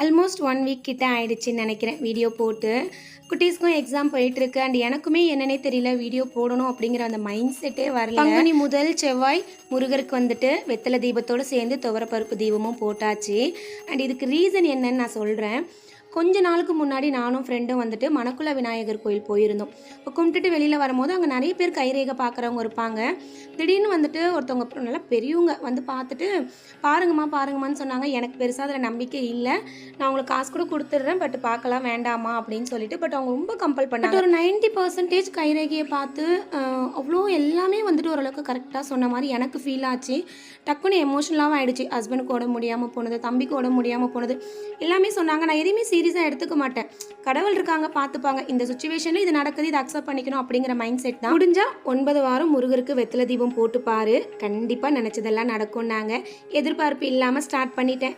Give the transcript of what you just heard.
Almost 1 week கிட்ட ஆயிடுச்சுன்னு நினைக்கிறேன் வீடியோ போட்டு. குட்டீஸ்க்கும் எக்ஸாம் போயிட்டுருக்கு. அண்ட் எனக்குமே என்னன்னே தெரியல, வீடியோ போடணும் அப்படிங்கிற அந்த மைண்ட் செட்டே வரல. பங்குனி முதல் செவ்வாய் முருகருக்கு வந்துட்டு வெத்தலை தீபத்தோடு சேர்ந்து துவரப்பருப்பு தீபமும் போட்டாச்சு. அண்ட் இதுக்கு ரீசன் என்னன்னு நான் சொல்கிறேன். கொஞ்ச நாளுக்கு முன்னாடி நானும் ஃப்ரெண்டும் வந்துட்டு மணக்குள விநாயகர் கோயில் போயிருந்தோம். இப்போ கும்பிட்டுட்டு வெளியில் வரும்போது அங்கே நிறைய பேர் கைரேகை பார்க்குறவங்க இருப்பாங்க. திடீர்னு வந்துட்டு ஒருத்தவங்க நல்லா பெரியவங்க வந்து பார்த்துட்டு பாருங்கம்மான்னு சொன்னாங்க. எனக்கு பெருசாக அதில் நம்பிக்கை இல்லை. நான் உங்களுக்கு காசு கூட கொடுத்துட்றேன், பட் பார்க்கலாம் வேண்டாமா அப்படின்னு சொல்லிட்டு. பட் அவங்க ரொம்ப கம்பல் பண்ணாங்க. ஒரு 90% கைரேகையை பார்த்து அவ்வளோ எல்லாமே வந்துட்டு ஓரளவுக்கு கரெக்டாக சொன்ன மாதிரி எனக்கு ஃபீல் ஆச்சு. டக்குன்னு எமோஷனலாகவும் ஆகிடுச்சு. ஹஸ்பண்டுக்கு உடம்பு முடியாமல் போனது, தம்பிக்கு உடம்பு முடியாமல் போனது எல்லாமே சொன்னாங்க. நான் எதையுமே சீரியஸாக எடுத்துக்க மாட்டேன். கடவுள் இருக்காங்க, பார்த்துப்பாங்க. இந்த சுச்சுவேஷனில் இது நடக்குது, இதை அக்செப்ட் பண்ணிக்கணும் அப்படிங்கிற மைண்ட் செட் தான். முடிஞ்சால் 9 வாரம் முருகருக்கு வெத்தலை தீபம் போட்டு பாரு, கண்டிப்பாக நினச்சதெல்லாம் நடக்கும்னாங்க. எதிர்பார்ப்பு இல்லாமல் ஸ்டார்ட் பண்ணிட்டேன்.